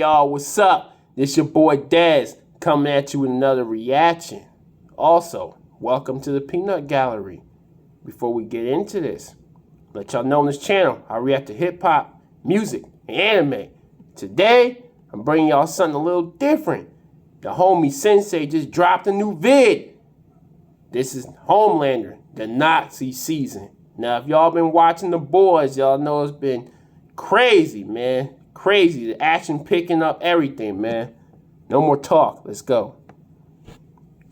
Y'all, what's up? This your boy Dez coming at you with another reaction. Also, welcome to the Peanut Gallery. Before we get into this, let y'all know on this channel I react to hip-hop, music, and anime. Today, I'm bringing y'all something a little different. The homie Synsei just dropped a new vid. This is Homelander, the Nazi season. Now, if y'all been watching The Boys, y'all know it's been crazy, man. Crazy. The action picking up everything, man. No more talk. Let's go.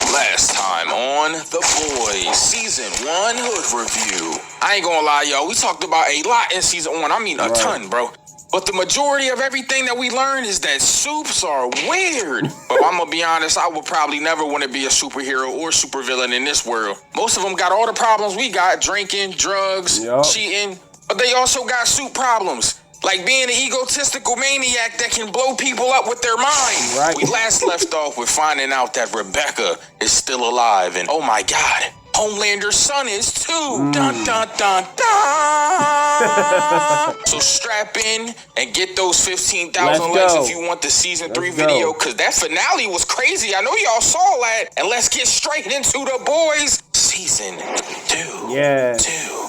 Last time on The Boys, Season 1 Hood Review. I ain't gonna lie, y'all. We talked about a lot in Season 1. I mean, a ton, bro. But the majority of everything that we learned is that supes are weird. But I'm gonna be honest, I would probably never want to be a superhero or supervillain in this world. Most of them got all the problems we got, drinking, drugs, cheating. But they also got supe problems. Like being an egotistical maniac that can blow people up with their mind. We last left off with finding out that Rebecca is still alive. And oh my God, Homelander's son is too. Dun, dun, dun, dun. So strap in and get those 15,000 likes if you want the Season 3 video. Because that finale was crazy. I know y'all saw that. And let's get straight into The Boys Season 2. Yeah. 2.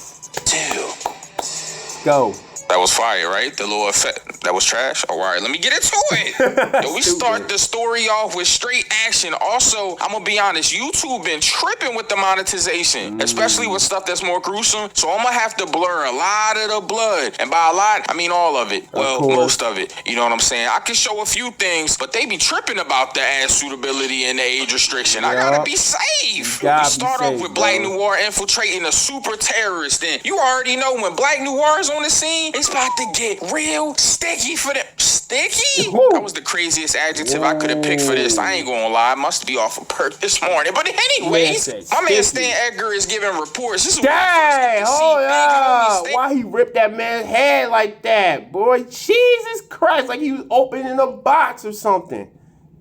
Go. That was fire, right? The little effect. That was trash? All right, let me get into it. Yo, we start the story off with straight action. Also, I'm going to be honest, YouTube been tripping with the monetization, especially with stuff that's more gruesome. So I'm going to have to blur a lot of the blood. And by a lot, I mean all of it. Well, most of it. You know what I'm saying? I can show a few things, but they be tripping about the ad suitability and the age restriction. I got to be safe. We start off with Black Noir infiltrating a super terrorist. And you already know when Black Noir is on the scene, it's about to get real sticky for them. Sticky? That was the craziest adjective I could have picked for this. I ain't gonna lie. I must be off of perk this morning. But anyways, my man Stan Edgar is giving reports. This is dang, why he ripped that man's head like that, boy? Jesus Christ, like he was opening a box or something.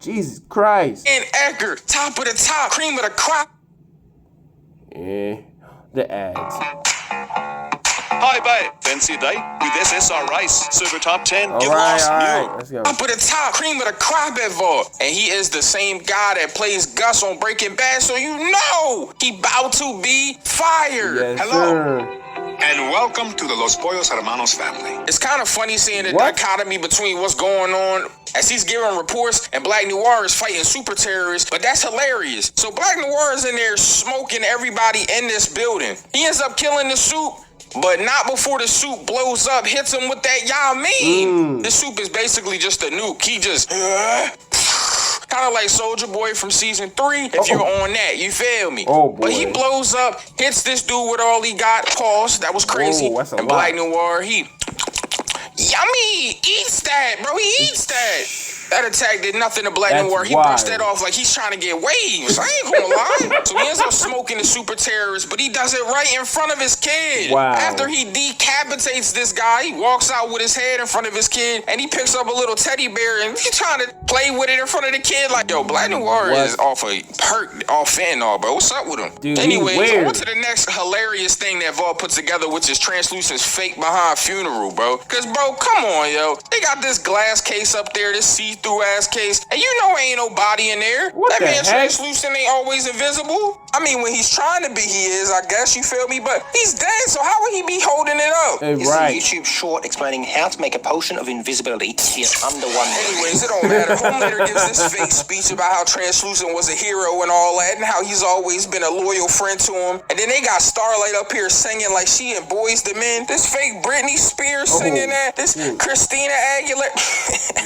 Jesus Christ. And Edgar, top of the top, cream of the crop. Yeah, the ads. Hi, babe. Fancy a date with SSR Race, Super Top 10. All right. Let's go. Up at the top, cream of the crop ever. And he is the same guy that plays Gus on Breaking Bad, so you know he about to be fired. Yes, hello. Sir. And welcome to the Los Pollos Hermanos family. It's kind of funny seeing the dichotomy between what's going on as he's giving reports and Black Noir is fighting super terrorists, but that's hilarious. So Black Noir is in there smoking everybody in this building. He ends up killing the suit, but not before the suit blows up, hits him with that y'all mean. The suit is basically just a nuke. He just kind of like Soldier Boy from Season 3, if you're on that, you feel me? But he blows up, hits this dude with all he got, pause, that was crazy. And Black Noir, he yummy, eats that, bro, he eats that. That attack did nothing to Black Noir. He brushed that off like he's trying to get waves. I ain't gonna lie. So he ends up smoking the super terrorist, but he does it right in front of his kid. After he decapitates this guy, he walks out with his head in front of his kid, and he picks up a little teddy bear, and he's trying to play with it in front of the kid. Like, yo, Black Noir is off a perk, off fentanyl, bro. What's up with him? Dude, anyways, on to the next hilarious thing that Vault put together, which is Translucent's fake behind funeral, bro. Because, bro, come on, yo. They got this glass case up there, this see-through ass case, and you know ain't no body in there. That man Translucent ain't always invisible. I mean, when he's trying to be, he is, I guess, you feel me? But he's dead, so how would he be holding it up? It's a YouTube short explaining how to make a potion of invisibility in under 1 minute. Anyways, it don't matter. Homelander gives this fake speech about how Translucent was a hero and all that, and how he's always been a loyal friend to him. And then they got Starlight up here singing like she in Boys the Men. This fake Britney Spears singing that. This Christina Aguilera.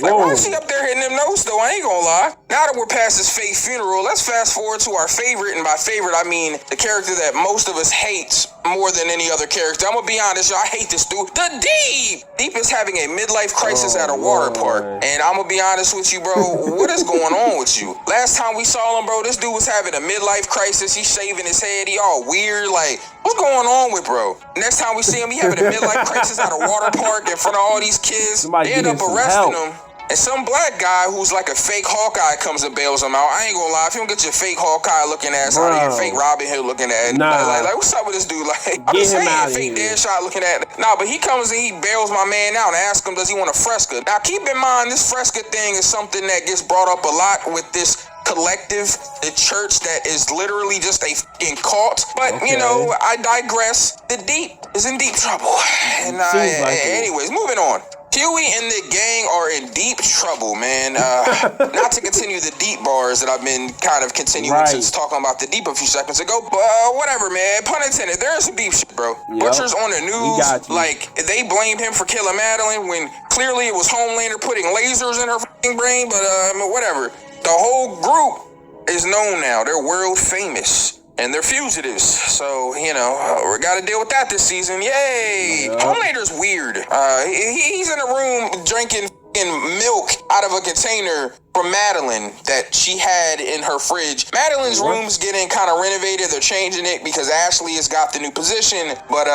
Like, why is she up there hitting them notes, though? I ain't gonna lie. Now that we're past his fake funeral, let's fast forward to our favorite, and by favorite, I mean the character that most of us hates more than any other character. I'm gonna be honest, y'all, I hate this dude. The Deep! Deep is having a midlife crisis at a water park. And I'm gonna be honest with you, bro, what is going on with you? Last time we saw him, bro, this dude was having a midlife crisis. He's shaving his head. He all weird. Like, what's going on with bro? Next time we see him, he having a midlife crisis at a water park in front of all these kids. They end up arresting him. And some black guy who's like a fake Hawkeye comes and bails him out. I ain't gonna lie, if you don't get your fake Hawkeye looking ass out of here, fake Robin Hood looking at, like what's up with this dude? Like, I'm just saying, fake Deadshot looking at. Nah, but he comes and he bails my man out and asks him, does he want a Fresca? Now, keep in mind, this Fresca thing is something that gets brought up a lot with this collective, the church that is literally just a fucking cult. But you know, I digress. The Deep is in deep trouble. And anyways, moving on. Huey and the gang are in deep trouble, man. Not to continue the deep bars that I've been kind of continuing since talking about the deep a few seconds ago, but whatever, man. Pun intended. There's some deep shit, bro. Butcher's on the news, like they blamed him for killing Madeline when clearly it was Homelander putting lasers in her fucking brain. But whatever. The whole group is known now. They're world famous. And they're fugitives, so, you know, we gotta deal with that this season. Yay! Homelander's weird. He's in a room drinking milk out of a container from Madeline that she had in her fridge. Madeline's room's getting kind of renovated. They're changing it because Ashley has got the new position. But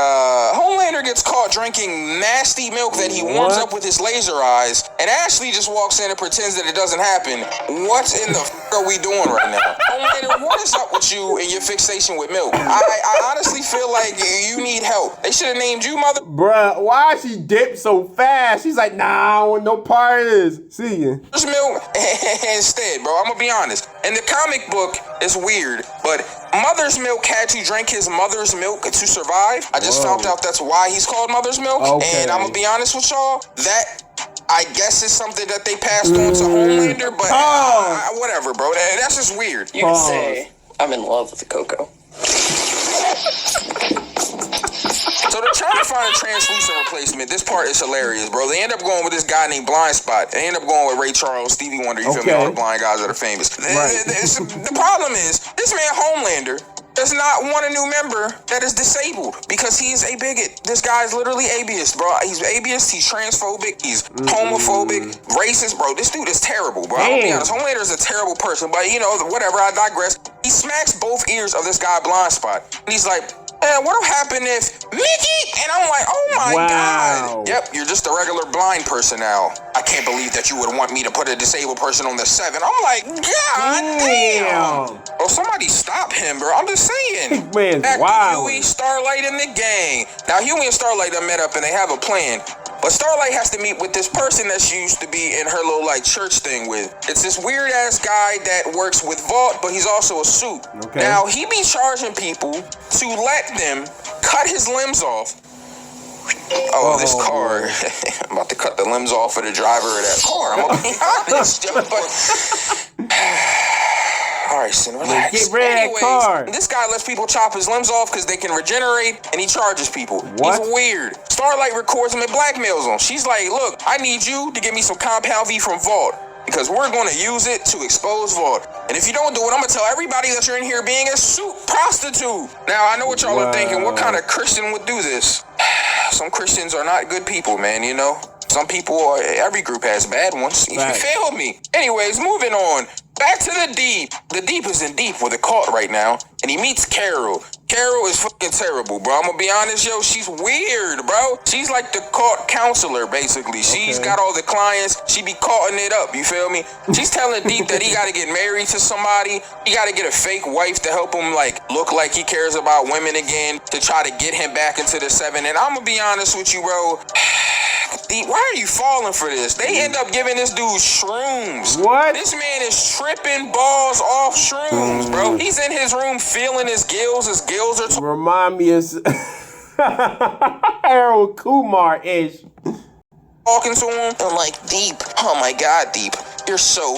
Homelander gets caught drinking nasty milk that he warms up with his laser eyes. And Ashley just walks in and pretends that it doesn't happen. What in the are we doing right now? Homelander, what is up with you and your fixation with milk? I honestly feel like you need help. They should have named you Mother. Bruh, why she dipped so fast? She's like, nah, I want no part of this. See ya. There's milk. Instead, bro, I'm gonna be honest. In the comic book, it's weird, but Mother's Milk had to drink his mother's milk to survive. I just found out that's why he's called Mother's Milk. And I'm gonna be honest with y'all, that I guess is something that they passed on to Homelander, but whatever, bro. That's just weird. You can say I'm in love with the cocoa. So they're trying to find a translucent replacement. This part is hilarious, bro. They end up going with this guy named Blind Spot. They end up going with Ray Charles, Stevie Wonder, you feel me? All the blind guys that are famous. The problem is, this man Homelander does not want a new member that is disabled because he's a bigot. This guy is literally abeist, bro. He's abeist, he's transphobic, he's homophobic, racist, bro. This dude is terrible, bro. I'm gonna be honest. Homelander is a terrible person, but you know, whatever, I digress. He smacks both ears of this guy Blind Spot. And he's like, what'll happen if Mickey? And I'm like, oh my God. Yep, you're just a regular blind person now. I can't believe that you would want me to put a disabled person on the 7. I'm like, God damn. Bro, somebody stop him, bro. I'm just saying. Back to Huey, Starlight, and the gang. Now, Huey and Starlight have met up and they have a plan. But Starlight has to meet with this person that she used to be in her little like church thing with. It's this weird ass guy that works with Vault, but he's also a suit. Now he be charging people to let them cut his limbs off. This car. I'm about to cut the limbs off of the driver of that car. I'm gonna be honest, but all right, Sin, relax. Get rid of that car. This guy lets people chop his limbs off because they can regenerate, and he charges people. He's weird. Starlight records him and blackmails him. She's like, look, I need you to give me some Compound V from Vault because we're going to use it to expose Vault. And if you don't do it, I'm going to tell everybody that you're in here being a suit prostitute. Now, I know what y'all are thinking. What kind of Christian would do this? Some Christians are not good people, man, you know? Some people, every group has bad ones. You failed me. Anyways, moving on. Back to the Deep. The Deep is in deep with a cult right now, and he meets Carol. Carol is fucking terrible, bro. I'm gonna be honest, yo. She's weird, bro. She's like the cult counselor, basically. She's got all the clients. She be caughting it up, you feel me? She's telling Deep that he gotta get married to somebody. He gotta get a fake wife to help him, like, look like he cares about women again, to try to get him back into the 7. And I'm gonna be honest with you, bro. Deep, why are you falling for this? They end up giving this dude shrooms. What? This man is tripping balls off shrooms, bro. He's in his room feeling his gills. His gills are remind me of Harold Kumar-ish. Talking to him. I'm like, Deep. Oh my God, Deep. You're so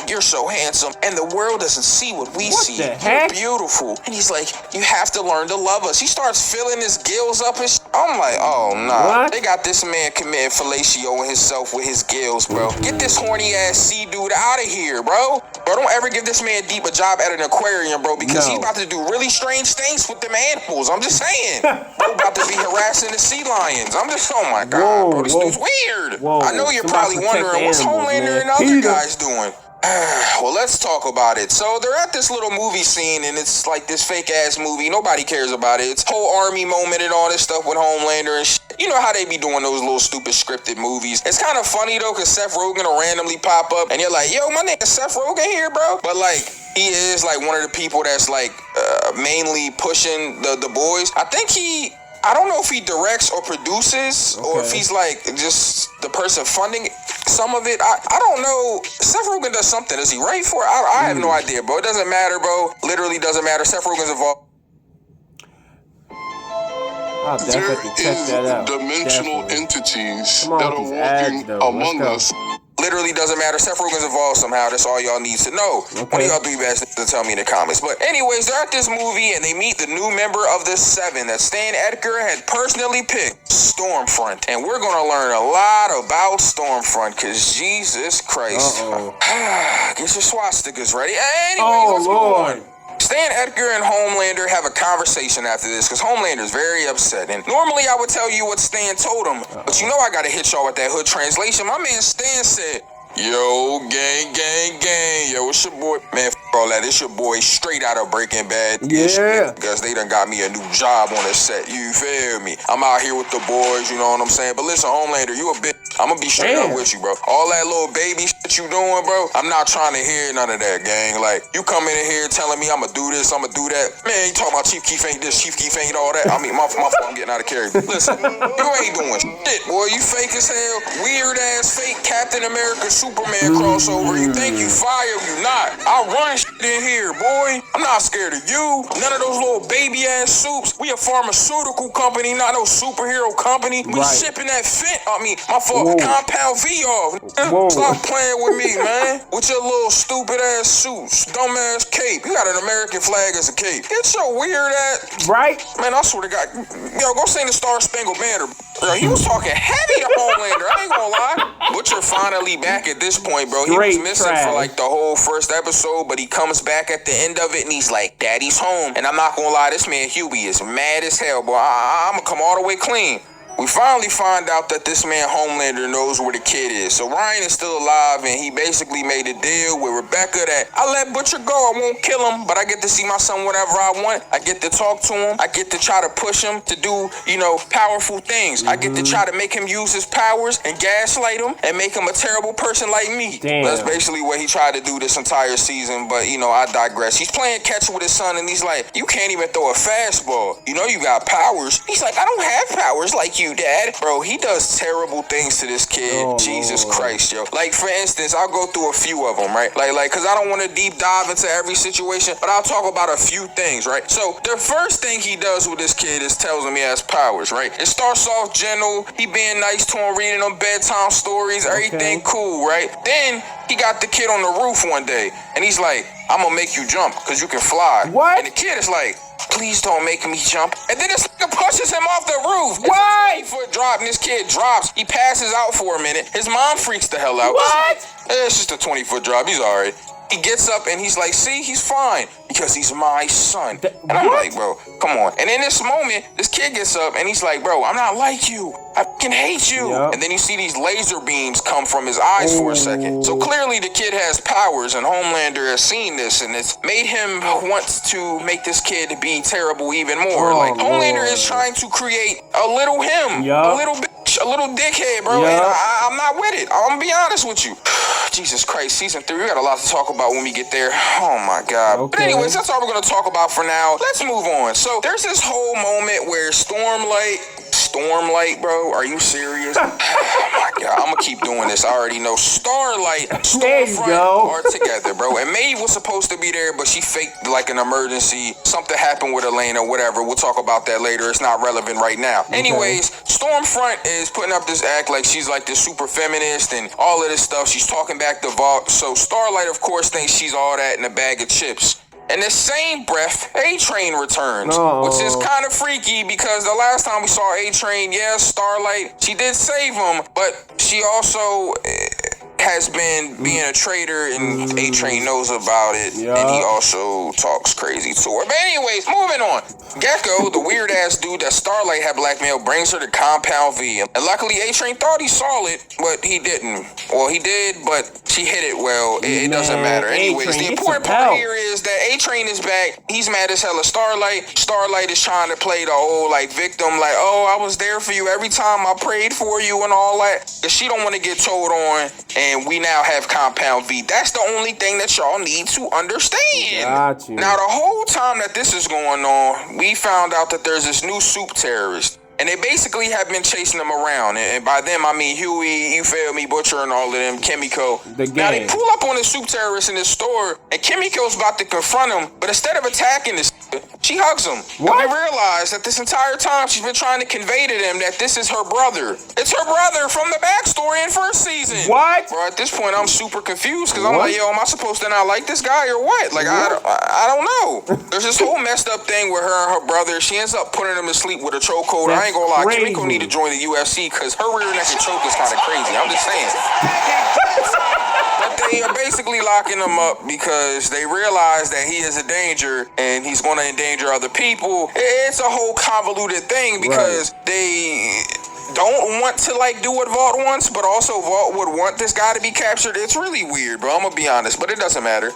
handsome, and the world doesn't see what we see. You're beautiful. And he's like, you have to learn to love us. He starts filling his gills up and I'm like, oh, nah. They got this man committing fellatio himself with his gills, bro. Get this horny ass sea dude out of here, bro. Bro, don't ever give this man Deep a job at an aquarium, bro, because he's about to do really strange things with them animals. I'm just saying. Bro, about to be harassing the sea lions. I'm just, oh my God, bro, this dude's weird. I know you're probably wondering, what's Homelander and other guys doing? Well, let's talk about it. So they're at this little movie scene, and it's like this fake ass movie. Nobody cares about it. It's whole army moment and all this stuff with Homelander and shit. You know how they be doing those little stupid scripted movies. It's kind of funny though, cause Seth Rogen will randomly pop up, and you're like, "Yo, my nigga Seth Rogen here, bro." But like, he is like one of the people that's like mainly pushing the boys. I don't know if he directs or produces, or if he's like just the person funding some of it. I don't know. Seth Rogen does something. Does he write for it? I have no idea, bro. It doesn't matter, bro. Literally doesn't matter. Seth Rogen's involved. I'll definitely check that out. Dimensional Definitely. entities Come on that with are these ads, walking though. among Let's us. Literally doesn't matter. Seth Rogen's involved somehow. That's all y'all need to know. One of y'all three best to tell me in the comments. But anyways, they're at this movie and they meet the new member of the Seven that Stan Edgar had personally picked, Stormfront. And we're going to learn a lot about Stormfront because Jesus Christ. Get your swastikas ready. Anyways, let's go on. Stan Edgar and Homelander have a conversation after this because Homelander is very upset. And normally I would tell you what Stan told him, but you know I got to hit y'all with that hood translation. My man Stan said, "Yo, gang, gang, gang. Yo, it's your boy." Man, f all that. It's your boy straight out of Breaking Bad. Yeah. Because they done got me a new job on the set. You feel me? I'm out here with the boys, you know what I'm saying? But listen, Homelander, you a bitch. I'm gonna be straight up with you, bro. All that little baby shit you doing, bro, I'm not trying to hear none of that, gang. Like, you coming in here telling me I'm gonna do this, I'm gonna do that. Man, you talking about Chief Keef ain't this, Chief Keef ain't all that. I mean, my fault, I'm getting out of character. Listen, you ain't doing shit, boy. You fake as hell. Weird ass fake Captain America Superman crossover. You think you fire, you not. I run shit in here, boy. I'm not scared of you. None of those little baby ass soups. We a pharmaceutical company, not no superhero company. We shipping that my fault. Compound V off. Stop playing with me, man. With your little stupid ass suits, dumb ass cape. You got an American flag as a cape. Get your weird ass. Right? Man, I swear to God. Yo, go sing the Star Spangled Banner. Bro, he was talking heavy to Homelander. I ain't gonna lie. Butcher finally back at this point, bro. He was missing for like the whole first episode, but he comes back at the end of it and he's like, "Daddy's home." And I'm not gonna lie, this man Huey is mad as hell, boy. I'm gonna come all the way clean. We finally find out that this man Homelander knows where the kid is. So Ryan is still alive, and he basically made a deal with Rebecca that I let Butcher go. I won't kill him, but I get to see my son whenever I want. I get to talk to him. I get to try to push him to do, powerful things. I get to try to make him use his powers and gaslight him and make him a terrible person like me. Damn. That's basically what he tried to do this entire season, but, I digress. He's playing catch with his son, and he's like, "You can't even throw a fastball. You know you got powers." He's like, "I don't have powers like you, Dad." Bro, he does terrible things to this kid. Jesus Christ, yo. Like, for instance, I'll go through a few of them, right? Like, because I don't want to deep dive into every situation, but I'll talk about a few things, right? So, the first thing he does with this kid is tells him he has powers, right? It starts off gentle. He being nice to him, reading him bedtime stories, everything cool, right? Then, he got the kid on the roof one day, and he's like, "I'm going to make you jump because you can fly." What? And the kid is like, "Please don't make me jump." And then this nigga pushes him off the roof. What? It's a 20-foot drop, and this kid drops. He passes out for a minute. His mom freaks the hell out. What? It's just a 20-foot drop. He's all right. He gets up and he's like, "See, he's fine because he's my son." And I'm like, "Bro, come on." And in this moment, this kid gets up and he's like, "Bro, I'm not like you. I fucking hate you." Yep. And then you see these laser beams come from his eyes for a second. So clearly the kid has powers, and Homelander has seen this, and it's made him want to make this kid be terrible even more. Homelander is trying to create a little him, a little bitch, a little dickhead, bro. And I'm not with it. I'm gonna be honest with you. Jesus Christ, season 3, we got a lot to talk about when we get there. Oh my God. But anyways, that's all we're gonna talk about for now. Let's move on. So there's this whole moment where Stormlight, bro, are you serious? Oh my God, I'm gonna keep doing this. I already know. Starlight, Stormfront are together, bro. And Maeve was supposed to be there, but she faked like an emergency. Something happened with Elena, whatever. We'll talk about that later. It's not relevant right now. Anyways, Stormfront is putting up this act like she's like this super feminist and all of this stuff. She's talking back to Vought. So Starlight, of course, thinks she's all that in a bag of chips. In the same breath, A-Train returns, which is kind of freaky because the last time we saw A-Train, Starlight, she did save him, but she also, has been being a traitor, and A-Train knows about it, and he also talks crazy to her. But anyways, moving on. Gecko, the weird-ass dude that Starlight had blackmailed, brings her to Compound V. And luckily, A-Train thought he saw it, but he didn't. Well, he did, but she hit it well. It doesn't matter. Anyways, the important part here is that A-Train is back. He's mad as hell at Starlight. Starlight is trying to play the old, like, victim, like, oh, I was there for you every time I prayed for you and all that. Because she don't want to get told on, and we now have Compound V. That's the only thing that y'all need to understand. Got you. Now, the whole time that this is going on, we found out that there's this new soup terrorist. And they basically have been chasing them around. And by them, I mean Huey, you feel me, Butcher, and all of them, Kimiko. Now, they pull up on the soup terrorist in this store, and Kimiko's about to confront him, but instead of attacking this, she hugs him. What? And we realize that this entire time she's been trying to convey to them that this is her brother. It's her brother from the backstory in first season. What? Bro, at this point, I'm super confused, because I'm like, yo, am I supposed to not like this guy or what? Like, I don't know. There's this whole messed up thing with her and her brother. She ends up putting him to sleep with a chokehold. I ain't gonna lie, Kimiko need to join the UFC because her rear naked choke is kind of crazy. I'm just saying. But they are basically locking him up because they realize that he is a danger and he's going to endanger other people. It's a whole convoluted thing because they don't want to like do what Vault wants, but also Vault would want this guy to be captured. It's really weird, bro. I'm gonna be honest, but it doesn't matter.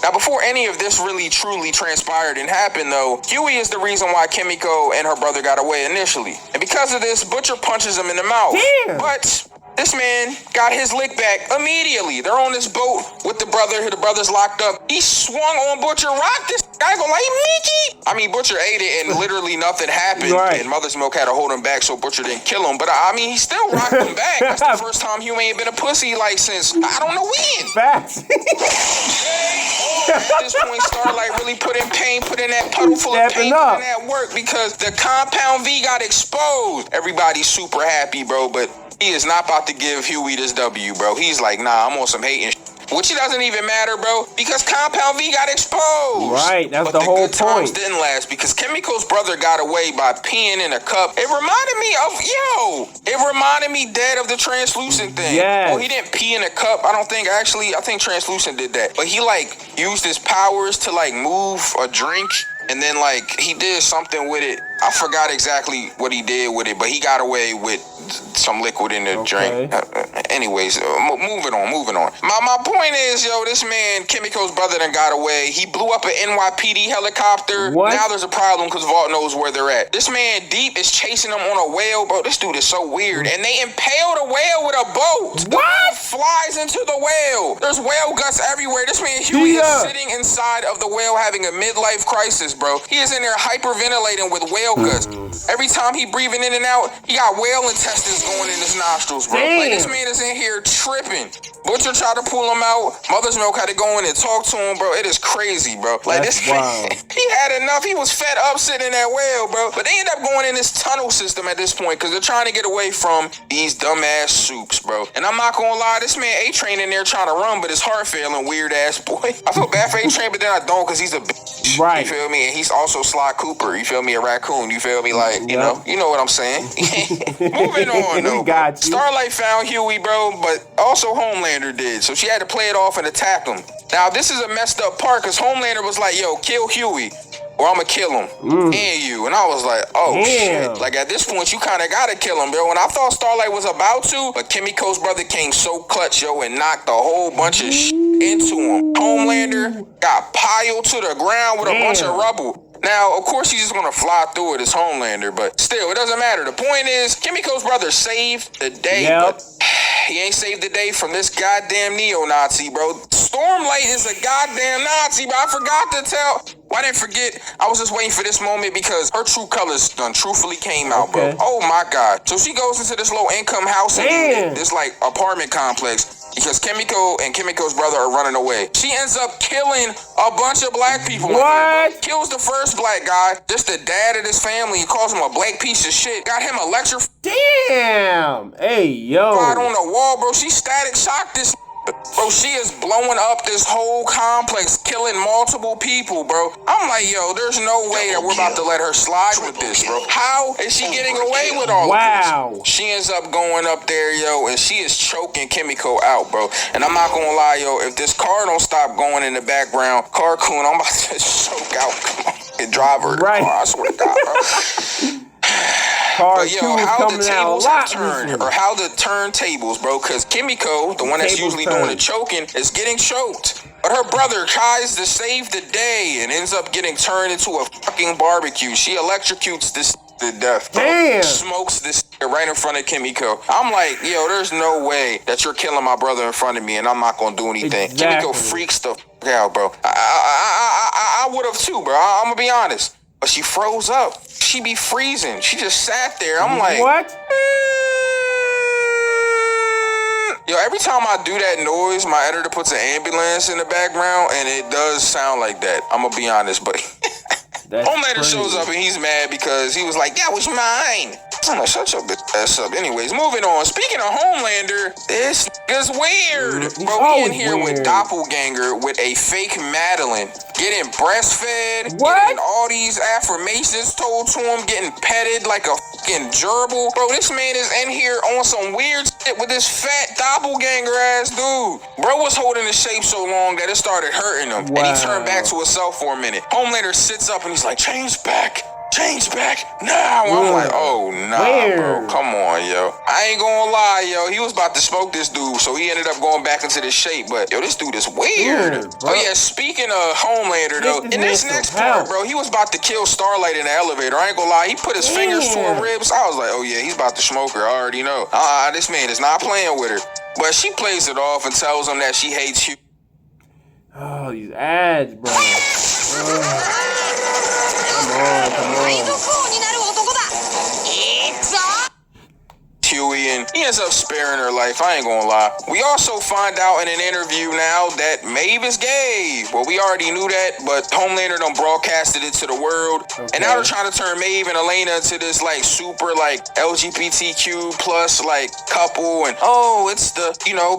Now, before any of this really truly transpired and happened, though, Huey is the reason why Kimiko and her brother got away initially. And because of this, Butcher punches him in the mouth. Damn. But this man got his lick back immediately. They're on this boat with the brother. The brother's locked up. He swung on Butcher, rocked this guy, go like, Mickey. I mean, Butcher ate it, and literally nothing happened. Right. And Mother's Milk had to hold him back so Butcher didn't kill him. But, I mean, he still rocked him back. That's the first time Huey ain't been a pussy, like, since, I don't know when. Facts. At this point, Starlight really put in pain, put in that puddle full of pain, put in that work because the Compound V got exposed. Everybody's super happy, bro, but he is not about to give Huey this W, bro. He's like, nah, I'm on some hating shit. Which it doesn't even matter, bro, because Compound V got exposed. Right, that's but the whole good times point. didn't last because Kimiko's brother got away by peeing in a cup. It reminded me dead of the translucent thing. Yes. Well, he didn't pee in a cup. I think translucent did that. But he like used his powers to like move a drink. And then, like, he did something with it. I forgot exactly what he did with it, but he got away with some liquid in the drink. Anyways, moving on. My point is, yo, this man, Kimiko's brother, done got away. He blew up an NYPD helicopter. What? Now there's a problem because Vault knows where they're at. This man, Deep, is chasing them on a whale. Bro, this dude is so weird. And they impaled a whale with a boat. What? Flies into the whale. There's whale guts everywhere. This man, Huey, is sitting inside of the whale having a midlife crisis, bro. He is in there hyperventilating with whale guts. Every time he breathing in and out, he got whale intestines going in his nostrils, bro. Like, this man is in here tripping. Butcher tried to pull him out. Mother's Milk had to go in and talk to him, bro. It is crazy, bro. Like, that's this man, he had enough. He was fed up sitting in that whale, bro. But they end up going in this tunnel system at this point because they're trying to get away from these dumbass soups, bro. And I'm not gonna lie, this man A-Train in there trying to run, but his heart failing, weird ass boy. I feel bad for A-Train, but then I don't because he's a bitch. Right. You feel me? And he's also Sly Cooper. You feel me? A raccoon. You feel me? Like, you know what I'm saying? Moving on, though. Got you. Starlight found Huey, bro, but also Homelander did. So she had to play it off and attack him. Now, this is a messed up part because Homelander was like, yo, kill Huey or I'm going to kill him and you. And I was like, oh, shit. Like, at this point, you kind of got to kill him, bro. And I thought Starlight was about to, but Kimiko's brother came so clutch, yo, and knocked a whole bunch of shit into him. Homelander got piled to the ground with a bunch of rubble. Now, of course, he's just going to fly through it as Homelander, but still, it doesn't matter. The point is, Kimiko's brother saved the day, but he ain't saved the day from this goddamn neo-Nazi, bro. Stormlight is a goddamn Nazi, bro. I forgot to tell. Well, I didn't forget. I was just waiting for this moment because her true colors done truthfully came out, bro. Oh, my God. So she goes into this low-income house and this, like, apartment complex. Because Kimiko and Kimiko's brother are running away. She ends up killing a bunch of black people. What? Kills the first black guy, just the dad of his family. He calls him a black piece of shit. Got him a lecture. Damn. Hey, yo. Right on the wall, bro. She static shocked this. Bro, she is blowing up this whole complex, killing multiple people, bro. I'm like, yo, there's no way that we're about to let her slide with this, bro. How is she getting away with all of this? She ends up going up there, yo, and she is choking Kimiko out, bro. And I'm not gonna lie, yo, if this car don't stop going in the background, Carcoon, I'm about to choke out. Come on, drive her the car, I swear to God, bro. But yo, how the tables have turned, or how the turntables, bro, because Kimiko, the one that's usually doing the choking, is getting choked. But her brother tries to save the day and ends up getting turned into a fucking barbecue. She electrocutes this to death, bro. Damn. Smokes this right in front of Kimiko. I'm like, yo, there's no way that you're killing my brother in front of me and I'm not gonna do anything. Exactly. Kimiko freaks the fuck out, bro. I would have too, bro. I'm gonna be honest. But she froze up. She be freezing. She just sat there. I'm like, what? Yo, every time I do that noise, my editor puts an ambulance in the background, and it does sound like that. I'm gonna be honest, but Homelander shows up and he's mad because he was like, that was mine. I'm like, shut your bitch ass up. Anyways, moving on. Speaking of Homelander, this nigga's weird. Bro, he in here with Doppelganger with a fake Madeline, getting breastfed, getting all these affirmations told to him, getting petted like a fucking gerbil. Bro, this man is in here on some weird shit with this fat doppelganger ass dude. Bro was holding the shape so long that it started hurting him, and he turned back to himself for a minute. Homelander sits up and he's like, change back now. I'm like, oh nah, bro, come on, yo. I ain't gonna lie, yo. He was about to smoke this dude, so he ended up going back into this shape. But yo, this dude is weird. Oh yeah, speaking of Homelander though, in this next part, bro, he was about to kill Starlight in the elevator. I ain't gonna lie, he put his fingers to her ribs. I was like, oh yeah, he's about to smoke her. I already know. This man is not playing with her. But she plays it off and tells him that she hates you. Oh, these ads, bro. Come on. Huey, and he ends up sparing her life. I ain't gonna lie. We also find out in an interview now that Maeve is gay. Well, we already knew that, but Homelander done broadcasted it to the world. And now they're trying to turn Maeve and Elena into this like super like LGBTQ plus like couple, and it's the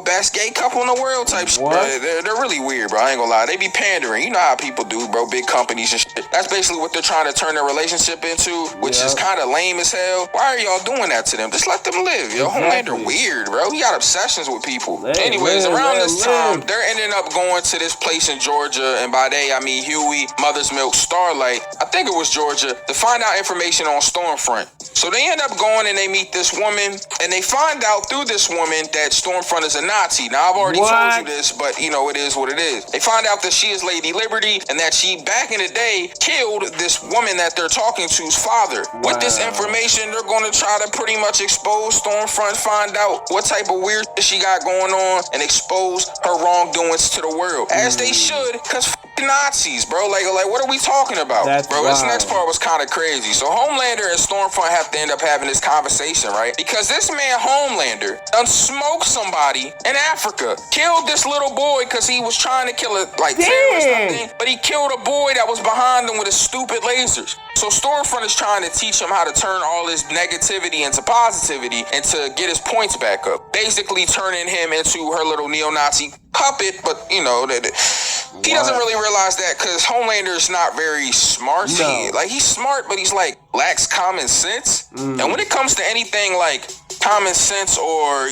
best gay couple in the world type shit. They're really weird, bro. I ain't gonna lie. They be pandering. You know how people do, bro. Big companies and shit. That's basically what they're trying to turn their relationship into, which is kind of lame as hell. Why are y'all doing that to them? Just let them live, yo. Homelander weird, bro. He got obsessions with people. Anyways, around this time, they're ending up going to this place in Georgia, and by they, I mean Huey, Mother's Milk, Starlight, I think it was Georgia, to find out information on Stormfront. So they end up going and they meet this woman, and they find out through this woman that Stormfront is a Nazi. Now, I've already told you this, but, it is what it is. They find out that she is Lady Liberty, and that she, back in the day, killed this woman that they're talking to's father. With this information, they're going to try to pretty much expose Stormfront, find out what type of weird shit she got going on, and expose her wrongdoings to the world. As they should, because Nazis, bro. Like, what are we talking about? Bro, this next part was kind of crazy. So Homelander and Stormfront have to end up having this conversation, right? Because this man, Homelander, done smoked somebody in Africa. Killed this little boy because he was trying to kill a, terrorist or something. But he killed a boy that was behind him with his stupid lasers. So Stormfront is trying to teach him how to turn all his negativity into positivity and to get his points back up. Basically turning him into her little neo-Nazi puppet, but, he doesn't really realize that because Homelander is not very smart. He's smart, but he's lacks common sense. And when it comes to anything like common sense or,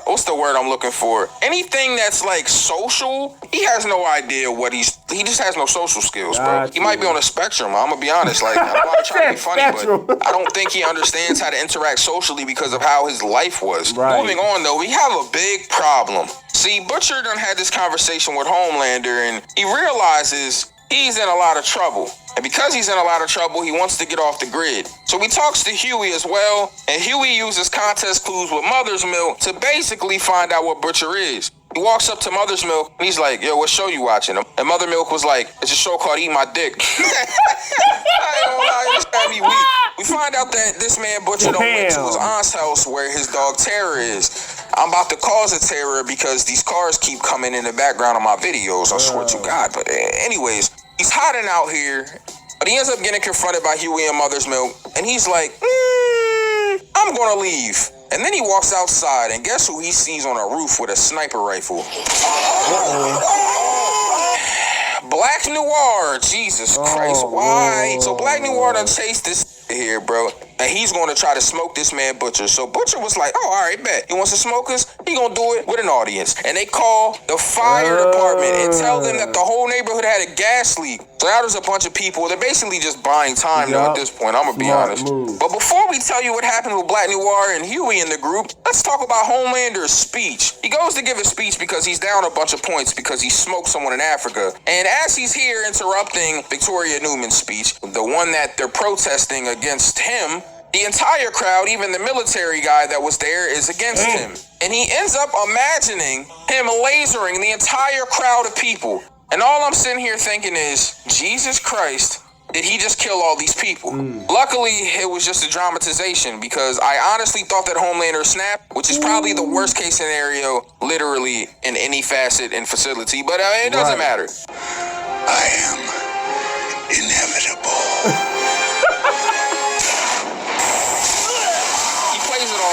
what's the word I'm looking for? Anything that's social, he has no idea what he just has no social skills, bro. He might be on a spectrum. I'm gonna be honest. I'm not trying to be funny, but I don't think he understands how to interact socially because of how his life was. Moving on, though, we have a big problem. See, Butcher done had this conversation with Homelander, and he realizes he's in a lot of trouble. And because he's in a lot of trouble, he wants to get off the grid. So he talks to Huey as well, and Huey uses contest clues with Mother's Milk to basically find out what Butcher is. He walks up to Mother's Milk, and he's like, yo, what show you watching? And Mother Milk was like, it's a show called Eat My Dick. I ain't gonna lie, this got me weak. We find out that this man Butcher done went to his aunt's house where his dog Terror is. I'm about to cause a terror because these cars keep coming in the background of my videos, I swear to God. But anyways, he's hiding out here, but he ends up getting confronted by Huey and Mother's Milk, and he's like, I'm gonna leave. And then he walks outside, and guess who he sees on a roof with a sniper rifle? Black Noir. Jesus Christ, why? So Black Noir done chased this here, bro. And he's going to try to smoke this man Butcher. So Butcher was like, oh, all right, bet. He wants to smoke us? He going to do it with an audience. And they call the fire department and tell them that the whole neighborhood had a gas leak. So now there's a bunch of people. They're basically just buying time now at this point. I'm going to be honest. But before we tell you what happened with Black Noir and Huey in the group, let's talk about Homelander's speech. He goes to give a speech because he's down a bunch of points because he smoked someone in Africa. And as he's here interrupting Victoria Newman's speech, the one that they're protesting against him, the entire crowd, even the military guy that was there, is against him. And he ends up imagining him lasering the entire crowd of people. And all I'm sitting here thinking is, Jesus Christ, did he just kill all these people? Luckily, it was just a dramatization because I honestly thought that Homelander snapped, which is probably the worst case scenario, literally, in any facet and facility. But it doesn't matter. I am inevitable.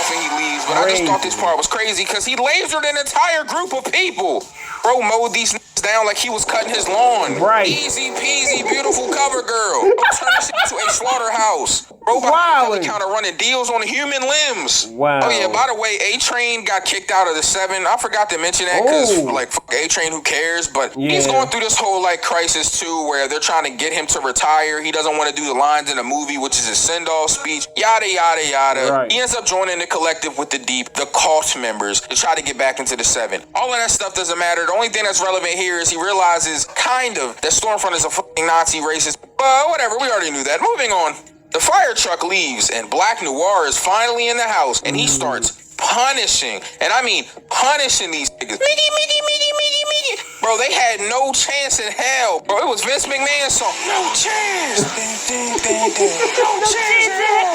And he leaves, but I just thought this part was crazy because he lasered an entire group of people. Bro mowed these down like he was cutting his lawn. Easy peasy, beautiful cover girl. Turn this into a slaughterhouse. Bro, kind of running deals on human limbs. Oh yeah, by the way, A-Train got kicked out of the 7. I forgot to mention that because like fuck A-Train, who cares? But he's going through this whole like crisis too, where they're trying to get him to retire. He doesn't want to do the lines in the movie, which is his send-off speech. Yada yada yada. He ends up joining the collective with the Deep, the cult members, to try to get back into the 7. All of that stuff doesn't matter. The only thing that's relevant here is he realizes kind of that Stormfront is a fucking Nazi racist. But whatever, we already knew that. Moving on. The fire truck leaves and Black Noir is finally in the house and he starts punishing, and I mean punishing these niggas. Mickey. Bro, they had no chance in hell. Bro, it was Vince McMahon's song. No chance. No chance.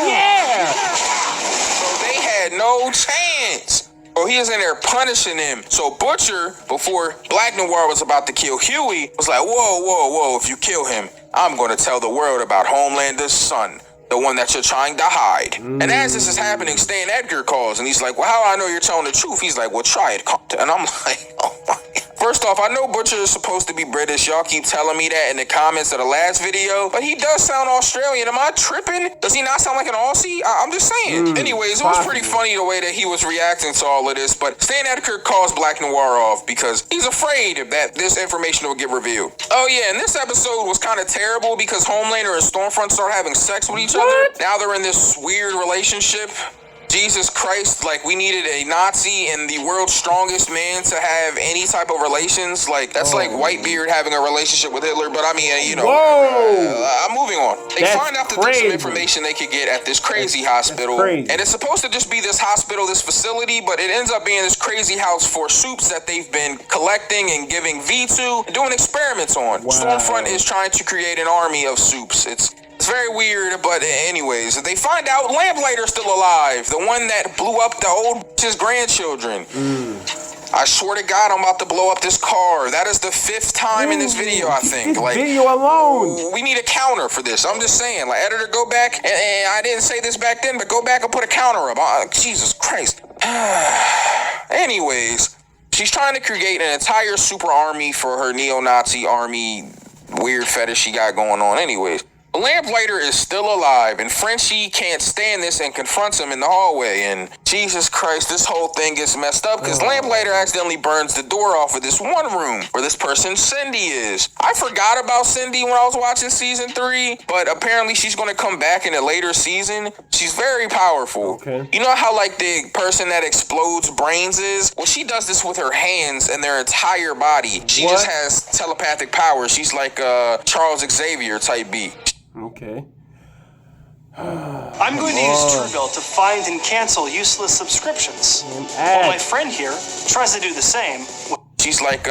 Yeah. Bro, they had no chance. Bro, he is in there punishing him. So Butcher, before Black Noir was about to kill Huey, was like, whoa, if you kill him, I'm going to tell the world about Homelander's son, the one that you're trying to hide. And as this is happening, Stan Edgar calls, and he's like, well, how I know you're telling the truth? He's like, well, try it. And I'm like, oh my God. First off, I know Butcher is supposed to be British. Y'all keep telling me that in the comments of the last video, but he does sound Australian. Am I tripping? Does he not sound like an Aussie? I'm just saying. Anyways, it was pretty funny the way that he was reacting to all of this, but Stan Edgar calls Black Noir off because he's afraid that this information will get revealed. Oh yeah, and this episode was kind of terrible because Homelander and Stormfront start having sex with each other. Now they're in this weird relationship. Jesus Christ, like we needed a Nazi and the world's strongest man to have any type of relations. Like that's like Whitebeard having a relationship with Hitler. But I mean, you know, I'm moving on. They find out that there's some information they could get at this crazy hospital. And it's supposed to just be this hospital, this facility, but it ends up being this crazy house for soups that they've been collecting and giving V to and doing experiments on. Stormfront is trying to create an army of soups. It's very weird, but anyways, they find out Lamplighter's still alive, the one that blew up the old bitch's grandchildren. I swear to God, I'm about to blow up this car. That is the 5th time in this video, I think. Like video alone. We need a counter for this. I'm just saying, like, editor, go back, and I didn't say this back then, but go back and put a counter up. Jesus Christ. Anyways, she's trying to create an entire super army for her neo-Nazi army weird fetish she got going on. Anyways, Lamplighter is still alive, and Frenchie can't stand this and confronts him in the hallway. And Jesus Christ, this whole thing gets messed up because Lamplighter accidentally burns the door off of this one room where this person Cindy is. I forgot about Cindy when I was watching season 3, but apparently she's going to come back in a later season. She's very powerful. You know how like the person that explodes brains is? Well, she does this with her hands and their entire body. She just has telepathic powers. She's like Charles Xavier type beat. Okay. I'm going to use Truebill to find and cancel useless subscriptions. While my friend here tries to do the same. She's like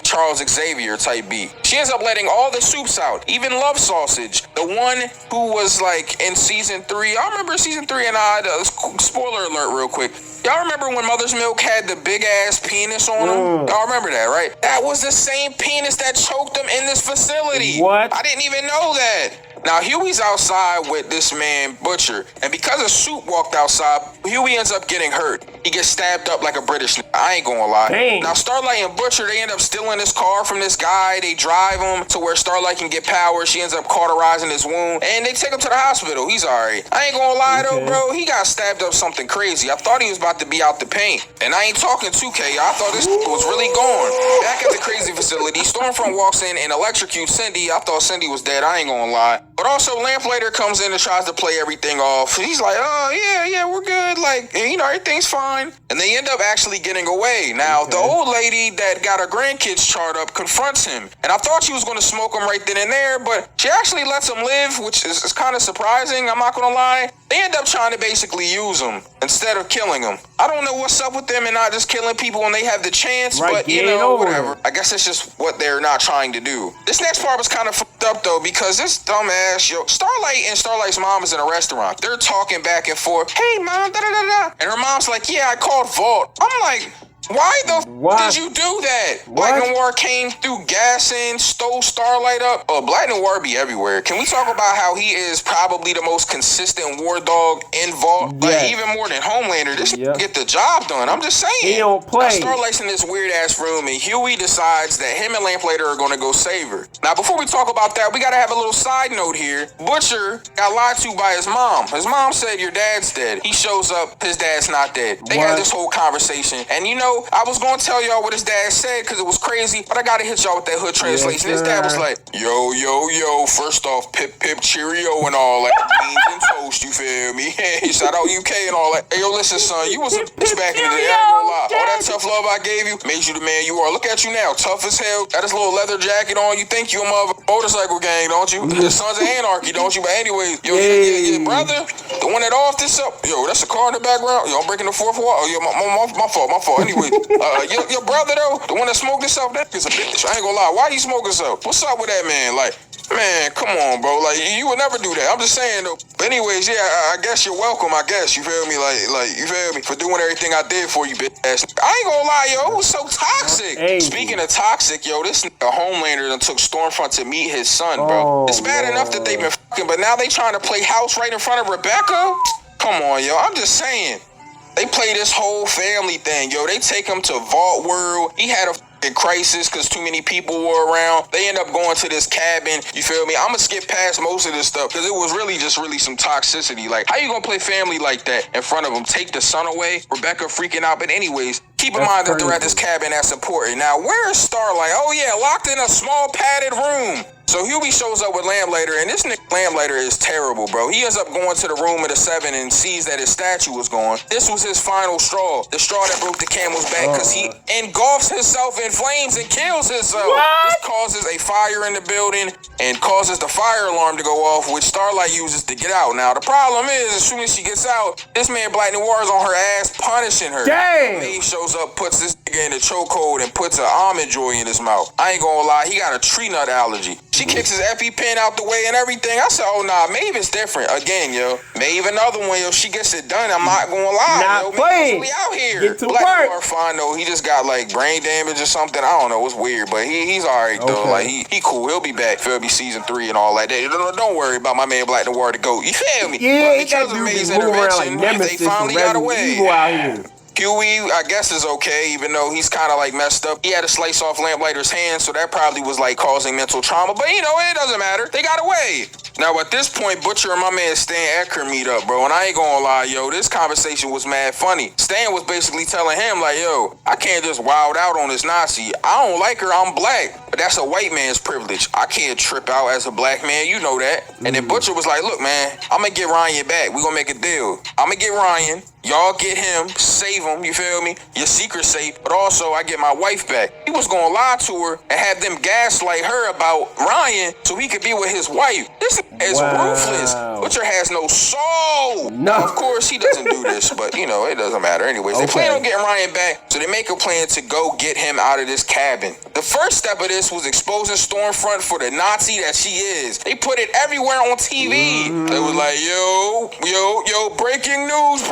Charles Xavier type beat. She ends up letting all the soups out, even Love Sausage, the one who was like in season 3. I remember season 3, and spoiler alert real quick. Y'all remember when Mother's Milk had the big ass penis on him? Y'all remember that, right? That was the same penis that choked him in this facility. What? I didn't even know that. Now, Huey's outside with this man, Butcher, and because a suit walked outside, Huey ends up getting hurt. He gets stabbed up like a British nigga. I ain't gonna lie. Dang. Now, Starlight and Butcher, they end up stealing this car from this guy. They drive him to where Starlight can get power. She ends up cauterizing his wound, and they take him to the hospital. He's alright. I ain't gonna lie, though, bro. He got stabbed up something crazy. I thought he was about to be out the paint. And I ain't talking 2K. I thought this was really gone. Back at the crazy facility, Stormfront walks in and electrocutes Cindy. I thought Cindy was dead. I ain't gonna lie. But also, Lamplighter comes in and tries to play everything off. He's like, oh, yeah, we're good. Like, you know, everything's fine. And they end up actually getting away. Now, the old lady that got her grandkids charred up confronts him. And I thought she was going to smoke him right then and there, but she actually lets him live, which is kind of surprising. I'm not going to lie. They end up trying to basically use him instead of killing him. I don't know what's up with them and not just killing people when they have the chance, but, you know, whatever. I guess it's just what they're not trying to do. This next part was kind of fucked up, though, because this dumbass, Starlight and Starlight's mom is in a restaurant. They're talking back and forth. Hey, mom, da-da-da-da. And her mom's like, yeah, I called Vault. I'm like, why the did you do that? Black Noir came through gassing, stole Starlight up. Black Noir be everywhere. Can we talk about how he is probably the most consistent war dog in Vault? Like, even more than Homelander. This get the job done. I'm just saying. He don't play. Now, Starlight's in this weird-ass room, and Huey decides that him and Lamplighter are going to go save her. Now, before we talk about that, we got to have a little side note here. Butcher got lied to by his mom. His mom said, your dad's dead. He shows up, his dad's not dead. They had this whole conversation. And, you know, I was going to tell y'all what his dad said because it was crazy, but I got to hit y'all with that hood translation. His dad was like, yo, first off, pip, cheerio and all that. Beans and toast, you feel me? Shout out UK and all that. Hey, yo, listen, son, you was a bitch back in the day. I ain't gonna lie. All that tough love I gave you made you the man you are. Look at you now, tough as hell. Got this little leather jacket on. You think you a motorcycle gang, don't you? The Sons of Anarchy, don't you? But anyways, yo, your brother, the one that off this up, yo, that's a car in the background. Yo, I'm breaking the fourth wall. Oh, yo, my fault. Anyway, your brother though, the one that smoked this up, that is a bitch. I ain't gonna lie. Why you smoking so? What's up with that man? Like, man, come on, bro. Like, you would never do that. I'm just saying though. But anyways, yeah, I guess you're welcome. I guess you feel me. Like you feel me for doing everything I did for you, bitch ass. I ain't gonna lie, yo. It was so toxic. Speaking of toxic, yo, this nigga Homelander done took Stormfront to meet his son, bro. It's bad enough that they've been fucking, but now they trying to play house right in front of Rebecca. Come on, yo. I'm just saying. They play this whole family thing, yo. They take him to Vault World. He had a crisis because too many people were around. They end up going to this cabin. You feel me? I'm gonna skip past most of this stuff because it was really some toxicity. Like, how you gonna play family like that in front of them? Take the son away? Rebecca freaking out. But anyways, keep in mind that they're at this cabin. That's important. Now, where is Starlight? Oh yeah, locked in a small padded room. So Huey shows up with Lamplighter, and this nigga Lamplighter is terrible, bro. He ends up going to the room of the seven and sees that his statue was gone. This was his final straw. The straw that broke the camel's back because he engulfs himself in flames and kills himself. This causes a fire in the building and causes the fire alarm to go off, which Starlight uses to get out. Now, the problem is, as soon as she gets out, this man Black Noir is on her ass punishing her. Damn! Maeve shows up, puts this nigga in the chokehold, and puts an almond joy in his mouth. I ain't gonna lie, he got a tree nut allergy. She kicks his EpiPen out the way and everything. I said, oh, nah, Maeve is different. Again, yo. Maeve, another one, yo. She gets it done. I'm not gonna lie, yo. Maeve's really out here. Get to Black work. Noir fine, though. He just got, like, brain damage or something. I don't know. It's weird, but he's all right, though. Like, he cool. He'll be back. He'll be season 3 and all that. Don't worry about my man Black Noir to go. You feel me? Yeah, but because of Maeve's intervention, they finally got away. Huey, I guess, is okay, even though he's kind of like messed up. He had to slice off Lamplighter's hand, so that probably was like causing mental trauma. But you know, it doesn't matter. They got away. Now, at this point, Butcher and my man Stan Ecker meet up, bro. And I ain't gonna lie, yo, this conversation was mad funny. Stan was basically telling him, like, yo, I can't just wild out on this Nazi. I don't like her. I'm black. But that's a white man's privilege. I can't trip out as a black man. You know that. And then Butcher was like, look, man, I'm gonna get Ryan back. We gonna make a deal. I'm gonna get Ryan. Y'all get him, save him, you feel me? Your secret safe, but also I get my wife back. He was gonna lie to her and have them gaslight her about Ryan so he could be with his wife. This is ruthless. Butcher has no soul. No. Of course, he doesn't do this, but you know, it doesn't matter. Anyways, they plan on getting Ryan back, so they make a plan to go get him out of this cabin. The first step of this was exposing Stormfront for the Nazi that she is. They put it everywhere on TV. They was like, yo, breaking news.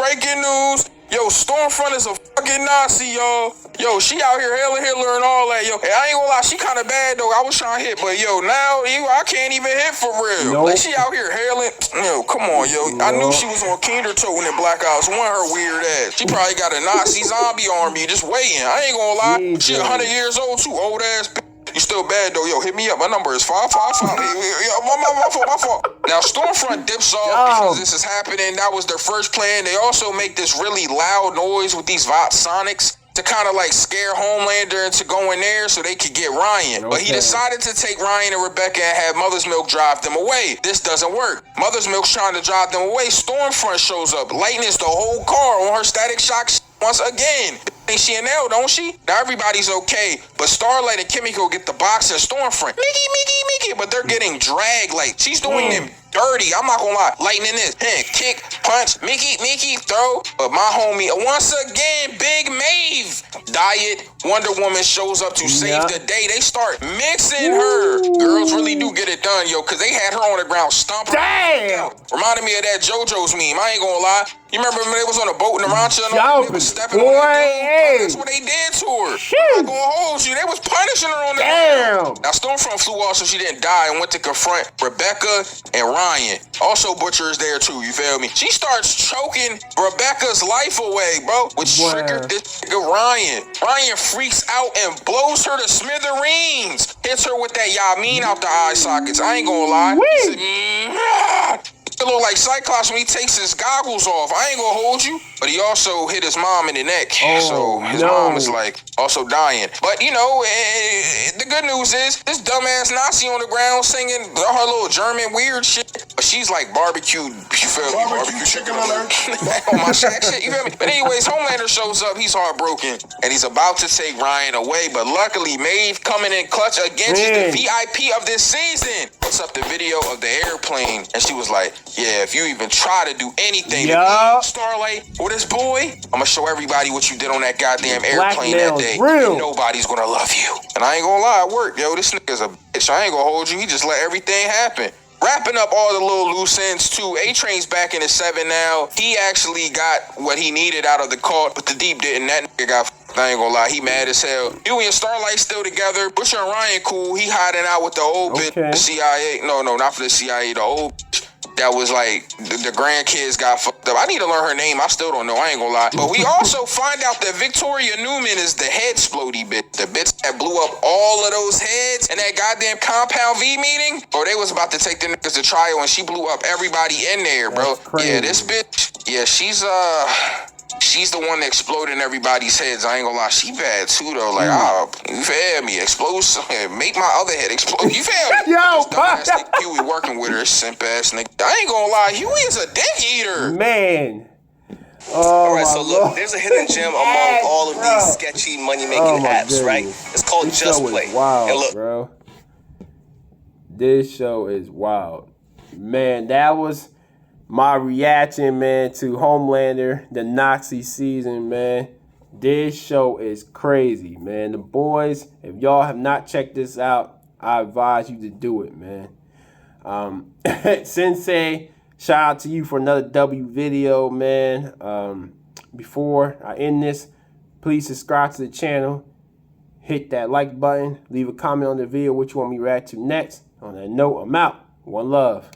Yo, Stormfront is a fucking Nazi, y'all. Yo, she out here hailing Hitler and all that, yo. And I ain't gonna lie, she kind of bad, though. I was trying to hit, but yo, now I can't even hit for real. Nope. Like, she out here hailing. Yo, come on, yo. I knew she was on Kinder Toten in Black Ops 1, her weird ass. She probably got a Nazi zombie army just waiting. I ain't gonna lie. She 100 years old, too. Old ass bitch. You still bad though, yo. Hit me up. My number is 555. My fault. Now Stormfront dips off because this is happening. That was their first plan. They also make this really loud noise with these Sonics to kind of like scare Homelander into going there so they could get Ryan. But he decided to take Ryan and Rebecca and have Mother's Milk drive them away. This doesn't work. Mother's Milk's trying to drive them away. Stormfront shows up, lightens the whole car on her static shock once again. She in L, don't she? Now everybody's okay, but Starlight and Kimiko get the box and Stormfront. Mickey, but they're getting dragged. Like, she's doing them dirty. I'm not gonna lie. Lightning this. Kick, punch, Mickey, throw. But my homie, once again, Big Maeve. Diet, Wonder Woman shows up to save the day. They start mixing her. Girls really do get it done, yo, because they had her on the ground stomping. Damn! Reminded me of that JoJo's meme. I ain't gonna lie. You remember when they was on a boat in the rancha and all they was stepping on that dude? That's what they did to her. I'm not gonna hold you. They was punishing her on the ground. Now Stormfront flew off so she didn't die and went to confront Rebecca and Ryan. Also Butcher is there too, you feel me? She starts choking Rebecca's life away, bro, which triggered this nigga Ryan. Ryan freaks out and blows her to smithereens. Hits her with that Yamin out the eye sockets. I ain't gonna lie. It look like Cyclops when he takes his goggles off. I ain't gonna hold you. But he also hit his mom in the neck. So his mom is like also dying. But you know, the good news is this dumbass Nazi on the ground singing her little German weird shit. But she's like barbecue, you feel me? Barbecue chicken alert. On my shack shit, you feel me? But anyways, Homelander shows up, he's heartbroken. And he's about to take Ryan away. But luckily, Maeve coming in clutch again. She's the VIP of this season. Puts up the video of the airplane. And she was like, yeah, if you even try to do anything to me, Starlight, or this boy, I'm gonna show everybody what you did on that goddamn airplane that day. And nobody's gonna love you. And I ain't gonna lie, it worked, yo. This nigga's a bitch. I ain't gonna hold you. He just let everything happen. Wrapping up all the little loose ends too. A-Train's back in his 7 now. He actually got what he needed out of the cult, but the Deep didn't. That nigga got I ain't gonna lie, he mad as hell. Huey and Starlight still together. Butcher and Ryan cool. He hiding out with the old bitch, the CIA. No, not for the CIA, the old bitch. That was like, the grandkids got fucked up. I need to learn her name. I still don't know. I ain't gonna lie. But we also find out that Victoria Newman is the head splody bitch. The bitch that blew up all of those heads in that goddamn Compound V meeting. Or they was about to take the niggas to trial and she blew up everybody in there, bro. Yeah, this bitch, yeah, she's the one that exploded in everybody's heads. I ain't gonna lie, she bad too though. Like, you feel me? Explode, make my other head explode. You feel me? Yo, Huey working with her, simp ass nigga. I ain't gonna lie, Huey is a dick eater. Man. Alright, so look, there's a hidden gem among all of these sketchy money-making apps, right? It's called This Just show Play. Is wild, and look, bro. This show is wild. Man, that was my reaction, man, to Homelander, the Nazi season, man. This show is crazy, man. The boys, if y'all have not checked this out, I advise you to do it, man. Synsei, shout out to you for another W video, man. Before I end this, please subscribe to the channel. Hit that like button. Leave a comment on the video what you want me to react to next. On that note, I'm out. One love.